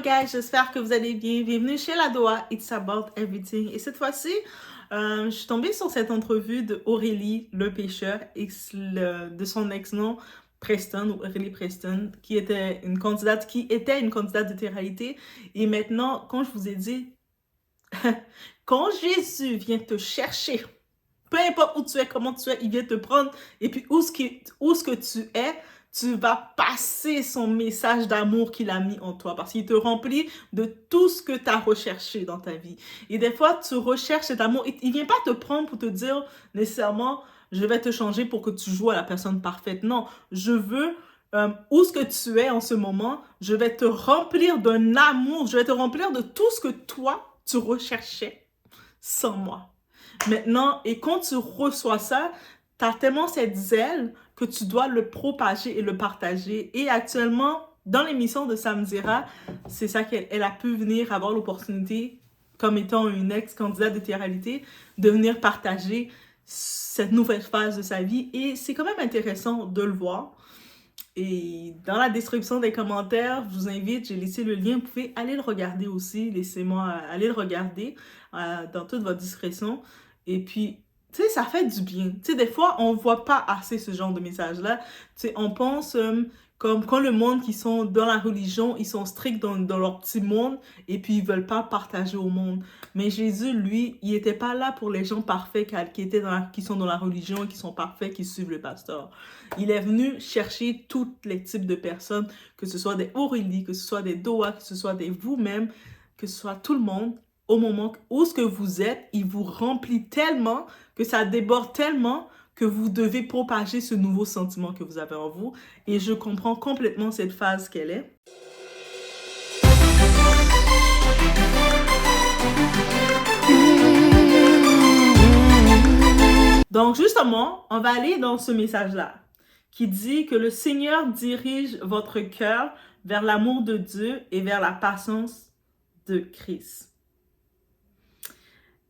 guys, j'espère que vous allez bien. Bienvenue chez la Doa, It's About Everything. Et cette fois-ci, je suis tombée sur cette entrevue de Aurélie Le Pêcheur, de son ex-nom Preston, ou Aurélie Preston, qui était une candidate de télé-réalité. Et maintenant, quand je vous ai dit, quand Jésus vient te chercher, peu importe où tu es, comment tu es, il vient te prendre. Et puis où ce que tu es, tu vas passer son message d'amour qu'il a mis en toi. Parce qu'il te remplit de tout ce que tu as recherché dans ta vie. Et des fois, tu recherches cet amour. Il ne vient pas te prendre pour te dire nécessairement, je vais te changer pour que tu joues à la personne parfaite. Non, je veux... où ce que tu es en ce moment, je vais te remplir d'un amour. Je vais te remplir de tout ce que toi, tu recherchais sans moi. Maintenant, et quand tu reçois ça, tu as tellement cette zèle que tu dois le propager et le partager. Et actuellement, dans l'émission de Samzira, c'est ça qu'elle a pu venir avoir l'opportunité, comme étant une ex-candidate de télé-réalité, de venir partager cette nouvelle phase de sa vie. Et c'est quand même intéressant de le voir. Et dans la description des commentaires, je vous invite, j'ai laissé le lien, vous pouvez aller le regarder aussi. Laissez-moi aller le regarder dans toute votre discrétion. Et puis, tu sais, ça fait du bien. Tu sais, des fois, on voit pas assez ce genre de message-là. Tu sais, on pense comme quand le monde qui sont dans la religion, ils sont stricts dans leur petit monde et puis ils veulent pas partager au monde. Mais Jésus, lui, il était pas là pour les gens parfaits qui sont dans la religion et qui sont parfaits, qui suivent le pasteur. Il est venu chercher tous les types de personnes, que ce soit des Aurélie, que ce soit des Doa, que ce soit des vous-même, que ce soit tout le monde. Au moment où ce que vous êtes, il vous remplit tellement, que ça déborde tellement, que vous devez propager ce nouveau sentiment que vous avez en vous. Et je comprends complètement cette phase qu'elle est. Donc justement, on va aller dans ce message-là, qui dit que le Seigneur dirige votre cœur vers l'amour de Dieu et vers la patience de Christ.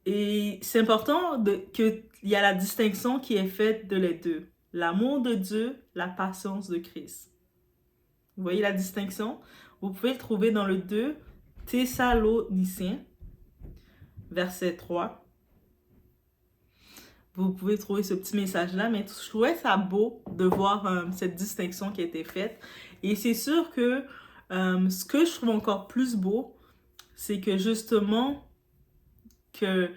Et c'est important qu'il y a la distinction qui est faite de les deux. L'amour de Dieu, la patience de Christ. Vous voyez la distinction? Vous pouvez le trouver dans le 2 Thessaloniciens, verset 3. Vous pouvez trouver ce petit message-là, mais je trouvais ça beau de voir cette distinction qui a été faite. Et c'est sûr que ce que je trouve encore plus beau, c'est que justement, que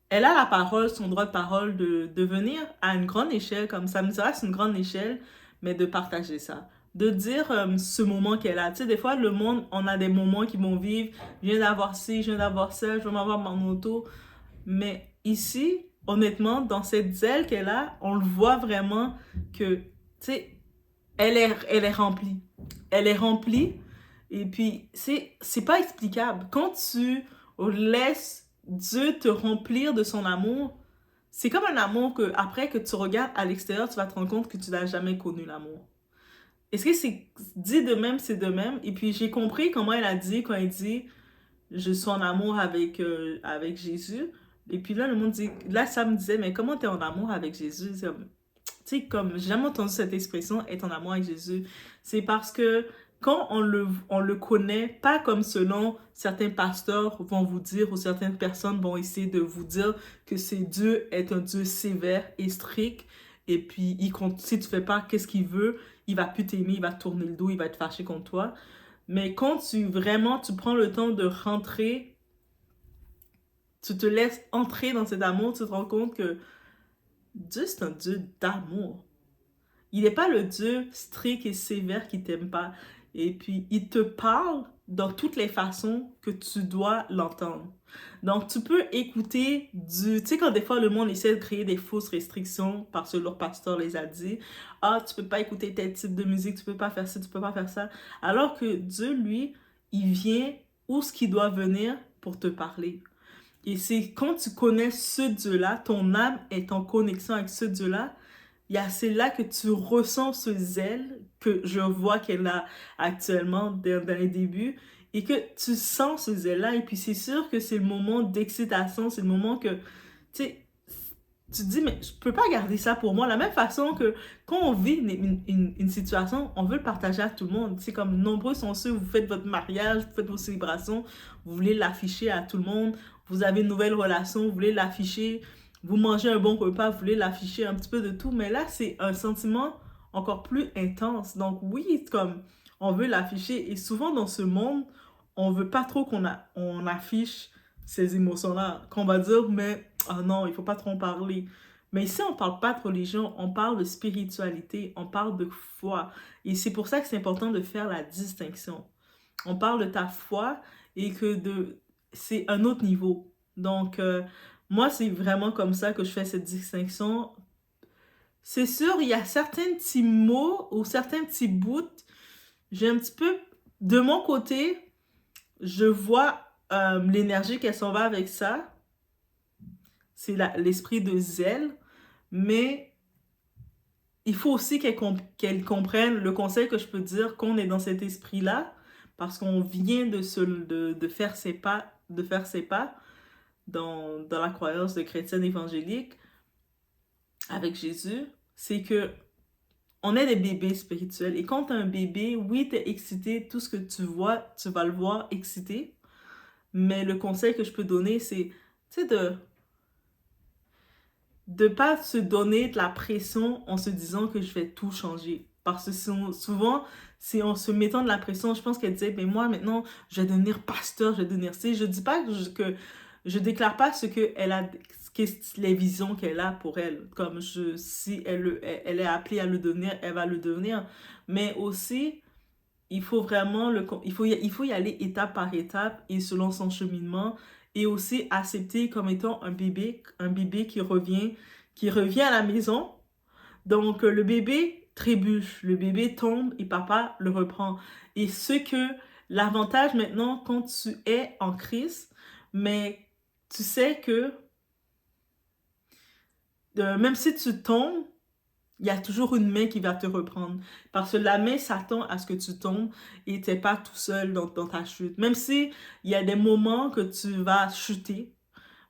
elle a la parole, son droit de parole de venir à une grande échelle, comme ça me dirait, c'est une grande échelle, mais de partager ça. De dire ce moment qu'elle a. Tu sais, des fois, le monde, on a des moments qui vont vivre. Je viens d'avoir ci, je viens d'avoir ça, je vais m'avoir mon auto. Mais ici, honnêtement, dans cette zèle qu'elle a, on le voit vraiment que, tu sais, elle est remplie. Elle est remplie. Et puis, c'est pas explicable. Quand tu laisses Dieu te remplir de son amour, c'est comme un amour que après que tu regardes à l'extérieur, tu vas te rendre compte que tu n'as jamais connu l'amour. Est-ce que c'est dit de même, c'est de même? Et puis j'ai compris comment elle a dit quand elle dit je suis en amour avec Jésus. Et puis là, le monde dit, là, ça me disait, mais comment tu es en amour avec Jésus? Tu sais, comme j'ai jamais entendu cette expression, être en amour avec Jésus. C'est parce que quand on le connaît, pas comme selon certains pasteurs vont vous dire ou certaines personnes vont essayer de vous dire que Dieu est un Dieu sévère et strict et puis si tu fais pas qu'est-ce qu'il veut, il va plus t'aimer, il va te tourner le dos, il va être fâché contre toi. Mais quand tu prends le temps de rentrer, tu te laisses entrer dans cet amour, tu te rends compte que Dieu c'est un Dieu d'amour. Il n'est pas le Dieu strict et sévère qui t'aime pas. Et puis, il te parle dans toutes les façons que tu dois l'entendre. Donc, tu peux écouter tu sais, quand des fois, le monde essaie de créer des fausses restrictions parce que leur pasteur les a dit. Ah, tu peux pas écouter tel type de musique, tu peux pas faire ça, tu peux pas faire ça. Alors que Dieu, lui, il vient où ce qu'il doit venir pour te parler. Et c'est quand tu connais ce Dieu-là, ton âme est en connexion avec ce Dieu-là, c'est là que tu ressens ce zèle que je vois qu'elle a actuellement dans les débuts et que tu sens ce zèle-là et puis c'est sûr que c'est le moment d'excitation, c'est le moment que, tu sais, tu te dis, mais je peux pas garder ça pour moi. La même façon que quand on vit une situation, on veut le partager à tout le monde. C'est comme nombreux sont ceux, vous faites votre mariage, vous faites vos célébrations, vous voulez l'afficher à tout le monde, vous avez une nouvelle relation, vous voulez l'afficher, vous mangez un bon repas, vous voulez l'afficher un petit peu de tout. Mais là, c'est un sentiment encore plus intense. Donc oui, comme on veut l'afficher. Et souvent dans ce monde, on veut pas trop on affiche ces émotions-là. Qu'on va dire, mais ah non, il faut pas trop en parler. Mais ici, on parle pas de religion, on parle de spiritualité, on parle de foi. Et c'est pour ça que c'est important de faire la distinction. On parle de ta foi et que c'est un autre niveau. Donc, moi, c'est vraiment comme ça que je fais cette distinction. C'est sûr, il y a certains petits mots ou certains petits bouts. J'ai un petit peu, de mon côté, je vois l'énergie qu'elle s'en va avec ça. C'est l'esprit de zèle. Mais il faut aussi qu'elle comprenne le conseil que je peux dire qu'on est dans cet esprit-là parce qu'on vient de faire ses pas dans la croyance de chrétienne évangélique avec Jésus. C'est que on est des bébés spirituels. Et quand tu as un bébé, oui, tu es excité. Tout ce que tu vois, tu vas le voir excité. Mais le conseil que je peux donner, c'est de pas se donner de la pression en se disant que je vais tout changer. Parce que souvent, c'est en se mettant de la pression, je pense qu'elle disait, mais moi maintenant, je vais devenir pasteur, je vais devenir... Je dis pas que je déclare pas ce que elle a, les visions qu'elle a pour elle. Comme si elle est appelée à le devenir, elle va le devenir. Mais aussi, il faut vraiment il faut y aller étape par étape et selon son cheminement et aussi accepter comme étant un bébé qui revient à la maison. Donc le bébé trébuche, le bébé tombe et papa le reprend. Et l'avantage maintenant quand tu es en Christ, mais tu sais que même si tu tombes, il y a toujours une main qui va te reprendre. Parce que la main s'attend à ce que tu tombes et tu n'es pas tout seul dans ta chute. Même si il y a des moments que tu vas chuter,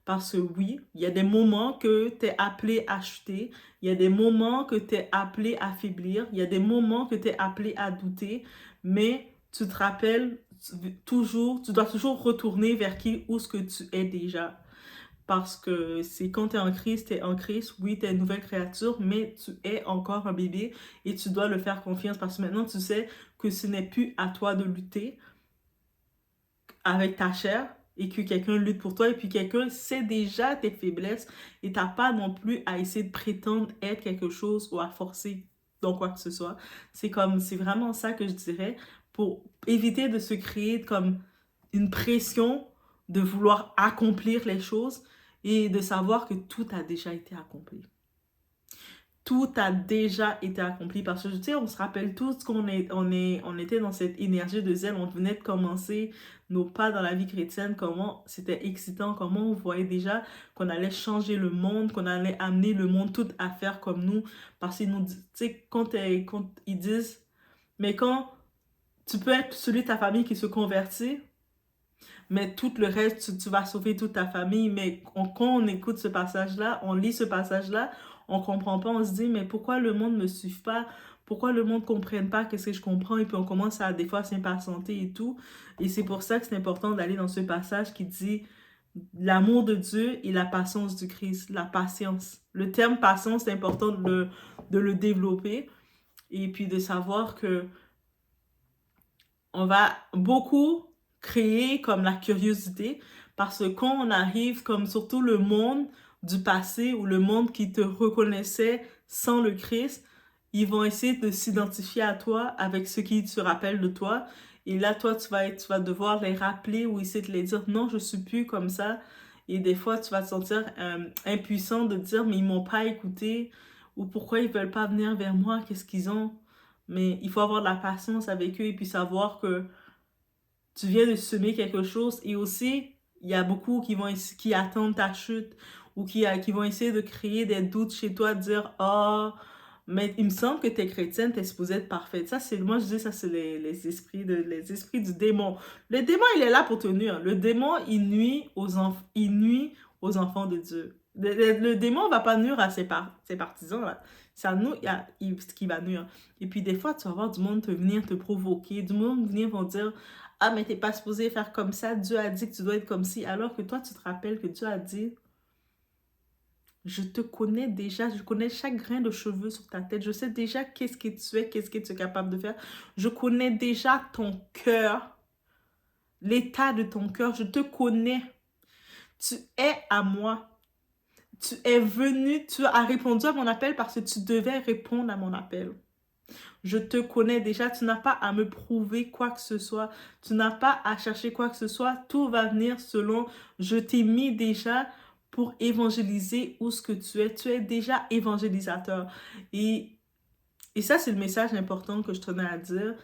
parce que oui, il y a des moments que tu es appelé à chuter, il y a des moments que tu es appelé à faiblir, il y a des moments que tu es appelé à douter, mais tu te rappelles toujours, tu dois toujours retourner vers où ce que tu es déjà. Parce que c'est quand tu es en Christ, oui, tu es une nouvelle créature, mais tu es encore un bébé et tu dois le faire confiance parce que maintenant tu sais que ce n'est plus à toi de lutter avec ta chair et que quelqu'un lutte pour toi et puis quelqu'un sait déjà tes faiblesses et t'as pas non plus à essayer de prétendre être quelque chose ou à forcer dans quoi que ce soit. C'est vraiment ça que je dirais pour éviter de se créer comme une pression de vouloir accomplir les choses et de savoir que tout a déjà été accompli. Tout a déjà été accompli parce que, tu sais, on se rappelle tous on était dans cette énergie de zèle, on venait de commencer nos pas dans la vie chrétienne, comment c'était excitant, comment on voyait déjà qu'on allait changer le monde, qu'on allait amener le monde tout à faire comme nous, parce qu'ils nous disent, tu sais, quand ils disent, mais quand tu peux être celui de ta famille qui se convertit, mais tout le reste, tu vas sauver toute ta famille. Mais quand on écoute ce passage-là, on lit ce passage-là, on comprend pas, on se dit, mais pourquoi le monde ne me suit pas? Pourquoi le monde ne comprenne pas qu'est-ce que je comprends? Et puis on commence à des fois s'impatienter et tout. Et c'est pour ça que c'est important d'aller dans ce passage qui dit l'amour de Dieu et la patience du Christ, la patience. Le terme patience, c'est important de le développer et puis de savoir que on va beaucoup créer comme la curiosité parce que quand on arrive comme surtout le monde du passé ou le monde qui te reconnaissait sans le Christ, ils vont essayer de s'identifier à toi avec ce qui se rappelle de toi. Et là, toi, tu vas devoir les rappeler ou essayer de les dire non, je suis plus comme ça. Et des fois, tu vas te sentir impuissant de dire mais ils m'ont pas écouté ou pourquoi ils veulent pas venir vers moi, qu'est-ce qu'ils ont? Mais il faut avoir de la patience avec eux et puis savoir que tu viens de semer quelque chose et aussi, il y a beaucoup qui attendent ta chute ou qui vont essayer de créer des doutes chez toi, de dire « Ah, mais il me semble que tu es chrétienne, tu es supposée être parfaite. » Ça, moi, je dis ça, c'est les esprits du démon. Le démon, il est là pour te nuire. Le démon, il nuit aux enfants de Dieu. Le démon va pas nuire à ses partisans, là. C'est à nous ce qui va nuire. Et puis, des fois, tu vas voir du monde venir te provoquer, du monde venir vont dire, ah, mais t'es pas supposé faire comme ça, Dieu a dit que tu dois être comme ci, alors que toi, tu te rappelles que Dieu a dit, je te connais déjà, je connais chaque grain de cheveux sur ta tête, je sais déjà qu'est-ce que tu es, qu'est-ce que tu es capable de faire, je connais déjà ton cœur, l'état de ton cœur, je te connais, tu es à moi. Tu es venu, tu as répondu à mon appel parce que tu devais répondre à mon appel. Je te connais déjà, tu n'as pas à me prouver quoi que ce soit, tu n'as pas à chercher quoi que ce soit, tout va venir selon, je t'ai mis déjà pour évangéliser où ce que tu es déjà évangélisateur. Et ça, c'est le message important que je tenais à dire,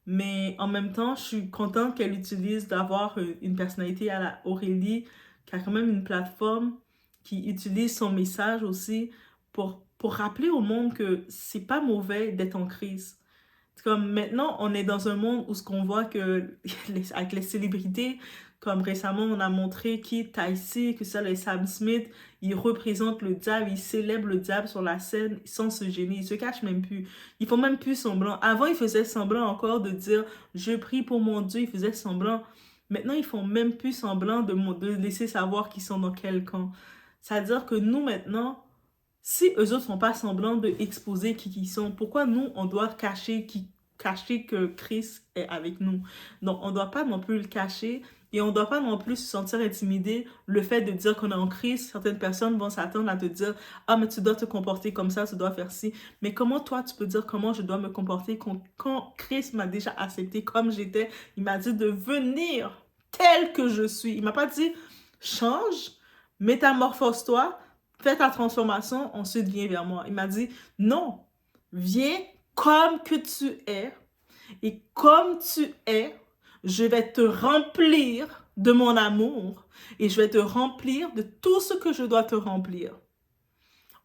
mais en même temps, je suis contente qu'elle utilise d'avoir une personnalité à la Aurélie, qui a quand même une plateforme, qui utilise son message aussi pour rappeler au monde que c'est pas mauvais d'être en crise. C'est comme maintenant, on est dans un monde où ce qu'on voit que avec les célébrités, comme récemment on a montré qui Ty-C, que ça les Sam Smith, ils représentent le diable, ils célèbrent le diable sur la scène sans se gêner, ils se cachent même plus. Ils font même plus semblant. Avant, ils faisaient semblant encore de dire je prie pour mon Dieu, ils faisaient semblant. Maintenant, ils font même plus semblant de laisser savoir qu'ils sont dans quel camp. C'est-à-dire que nous, maintenant, si eux autres font pas semblant de exposer qui ils sont, pourquoi nous, on doit cacher que Christ est avec nous? Donc, on doit pas non plus le cacher et on doit pas non plus se sentir intimidé. Le fait de dire qu'on est en Christ, certaines personnes vont s'attendre à te dire « Ah, mais tu dois te comporter comme ça, tu dois faire ci. » Mais comment toi, tu peux dire comment je dois me comporter quand Christ m'a déjà accepté comme j'étais? Il m'a dit de venir tel que je suis. Il m'a pas dit « Change, métamorphose-toi, fais ta transformation, ensuite viens vers moi. » Il m'a dit, non, viens comme que tu es, et comme tu es, je vais te remplir de mon amour, et je vais te remplir de tout ce que je dois te remplir.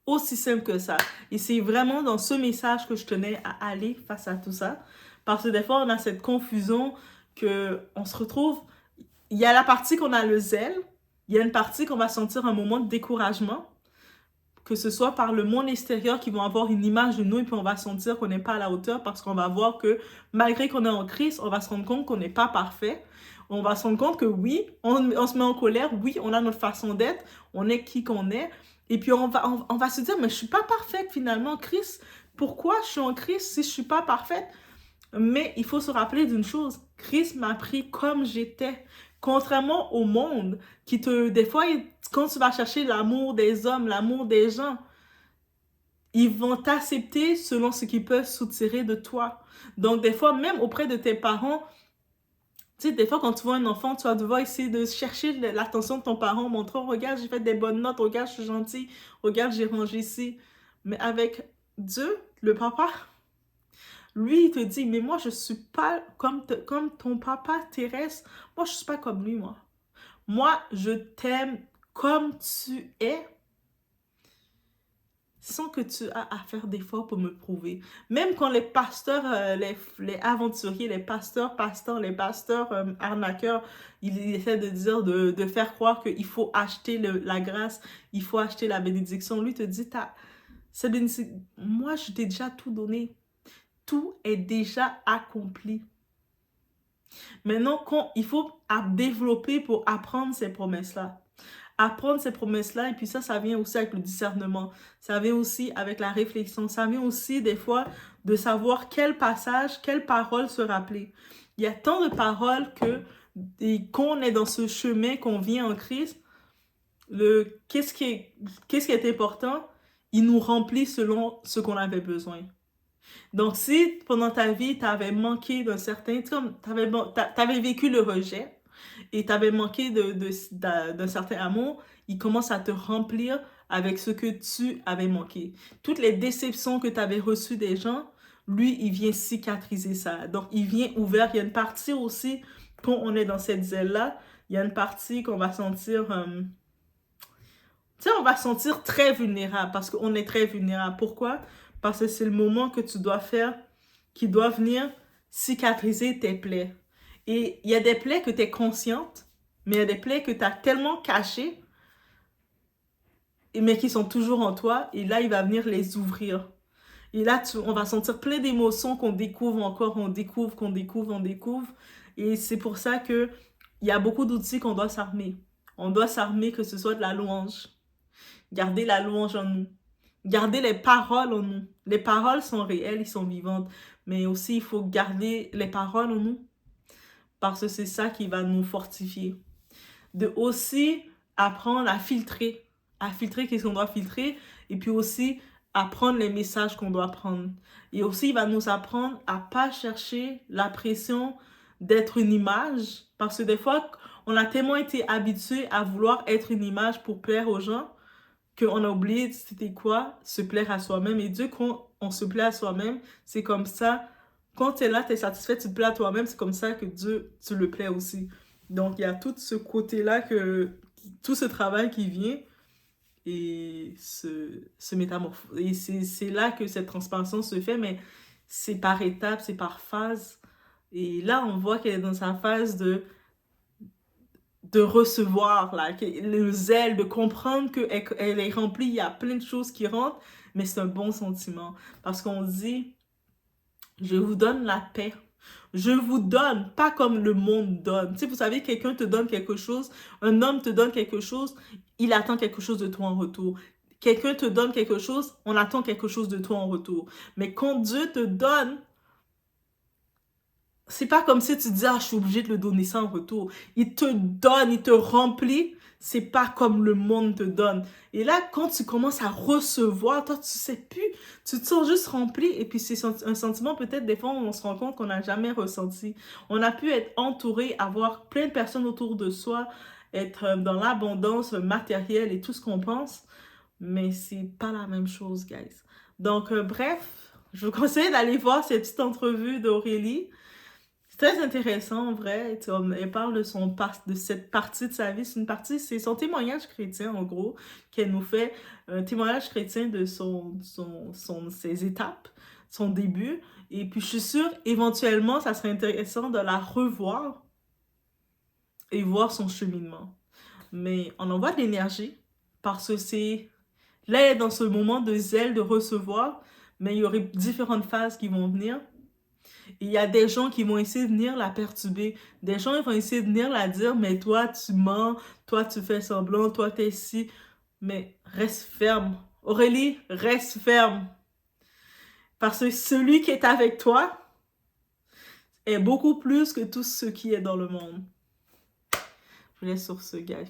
Aussi simple que ça. Et c'est vraiment dans ce message que je tenais à aller face à tout ça, parce que des fois, on a cette confusion qu'on se retrouve, il y a la partie qu'on a le zèle, il y a une partie qu'on va sentir un moment de découragement, que ce soit par le monde extérieur qui vont avoir une image de nous et puis on va sentir qu'on n'est pas à la hauteur parce qu'on va voir que malgré qu'on est en Christ, on va se rendre compte qu'on n'est pas parfait. On va se rendre compte que oui, on se met en colère, oui, on a notre façon d'être, on est qui qu'on est. Et puis on va se dire, mais je suis pas parfaite finalement, Christ. Pourquoi je suis en Christ si je suis pas parfaite? Mais il faut se rappeler d'une chose, Christ m'a pris comme j'étais. Contrairement au monde, des fois, quand tu vas chercher l'amour des hommes, l'amour des gens, ils vont t'accepter selon ce qu'ils peuvent soutirer de toi. Donc, des fois, même auprès de tes parents, tu sais, des fois, quand tu vois un enfant, tu vas devoir essayer de chercher l'attention de ton parent, montrant, regarde, j'ai fait des bonnes notes, regarde, je suis gentil, regarde, j'ai rangé ici. Mais avec Dieu, le papa, lui, il te dit, mais moi, je suis pas comme ton papa terrestre. Moi, je suis pas comme lui, moi. Moi, je t'aime comme tu es, sans que tu aies à faire d'efforts pour me prouver. Même quand les pasteurs, les aventuriers, les pasteurs arnaqueurs, ils essaient de dire, de faire croire qu'il faut acheter la grâce, il faut acheter la bénédiction. Lui te dit, moi, je t'ai déjà tout donné. Tout est déjà accompli. Maintenant, il faut développer pour apprendre ces promesses-là. Apprendre ces promesses-là, et puis ça vient aussi avec le discernement. Ça vient aussi avec la réflexion. Ça vient aussi, des fois, de savoir quel passage, quelle parole se rappeler. Il y a tant de paroles que, quand on est dans ce chemin, qu'on vient en Christ, qu'est-ce qui est important? Il nous remplit selon ce qu'on avait besoin. Donc, si pendant ta vie, tu avais manqué d'un certain, comme tu avais vécu le rejet et tu avais manqué d'un certain amour, il commence à te remplir avec ce que tu avais manqué. Toutes les déceptions que tu avais reçues des gens, lui, il vient cicatriser ça. Donc, il vient ouvert. Il y a une partie aussi, quand on est dans cette zèle-là, il y a une partie qu'on va sentir... tu sais, on va se sentir très vulnérable parce qu'on est très vulnérable. Pourquoi? Parce que c'est le moment que tu dois faire, qui doit venir cicatriser tes plaies. Et il y a des plaies que tu es consciente, mais il y a des plaies que tu as tellement cachées mais qui sont toujours en toi. Et là, il va venir les ouvrir. Et là, on va sentir plein d'émotions qu'on découvre encore, on découvre, qu'on découvre, on découvre. Et c'est pour ça que il y a beaucoup d'outils qu'on doit s'armer. On doit s'armer, que ce soit de la louange. Garder la louange en nous. Garder les paroles en nous. Les paroles sont réelles, ils sont vivantes. Mais aussi, il faut garder les paroles en nous. Parce que c'est ça qui va nous fortifier. De aussi apprendre à filtrer. À filtrer qu'est-ce qu'on doit filtrer. Et puis aussi, apprendre les messages qu'on doit prendre. Et aussi, il va nous apprendre à pas chercher la pression d'être une image. Parce que des fois, on a tellement été habitué à vouloir être une image pour plaire aux gens qu'on a oublié c'était quoi se plaire à soi-même. Et Dieu, quand on se plaît à soi-même, c'est comme ça. Quand tu es là, tu es satisfait, tu te plais à toi-même, c'est comme ça que Dieu, tu le plais aussi. Donc, il y a tout ce côté-là, tout ce travail qui vient et se métamorphose. Et c'est là que cette transformation se fait, mais c'est par étapes, c'est par phase. Et là, on voit qu'elle est dans sa phase de recevoir, là, le zèle, de comprendre qu'elle est remplie, il y a plein de choses qui rentrent, mais c'est un bon sentiment. Parce qu'on dit, je vous donne la paix. Je vous donne, pas comme le monde donne. Tu sais, vous savez, quelqu'un te donne quelque chose, un homme te donne quelque chose, il attend quelque chose de toi en retour. Quelqu'un te donne quelque chose, on attend quelque chose de toi en retour. Mais quand Dieu te donne, c'est pas comme si tu dis, ah, je suis obligé de le donner ça en retour. Il te donne, il te remplit. C'est pas comme le monde te donne. Et là, quand tu commences à recevoir, toi, tu sais plus. Tu te sens juste rempli. Et puis, c'est un sentiment, peut-être, des fois, on se rend compte qu'on n'a jamais ressenti. On a pu être entouré, avoir plein de personnes autour de soi, être dans l'abondance matérielle et tout ce qu'on pense. Mais c'est pas la même chose, guys. Donc, bref, je vous conseille d'aller voir cette petite entrevue d'Aurélie. C'est très intéressant, en vrai. Elle parle de cette partie de sa vie. C'est une partie, c'est son témoignage chrétien, en gros, qu'elle nous fait. Un témoignage chrétien de ses étapes, son début. Et puis, je suis sûre, éventuellement, ça serait intéressant de la revoir et voir son cheminement. Mais on envoie de l'énergie parce que c'est... Là, elle est dans ce moment de zèle, de recevoir, mais il y aurait différentes phases qui vont venir. Il y a des gens qui vont essayer de venir la perturber. Des gens ils vont essayer de venir la dire, mais toi, tu mens, toi, tu fais semblant, toi, t'es ici. Mais reste ferme. Aurélie, reste ferme. Parce que celui qui est avec toi est beaucoup plus que tout ce qui est dans le monde. Je vous laisse sur ce, gars.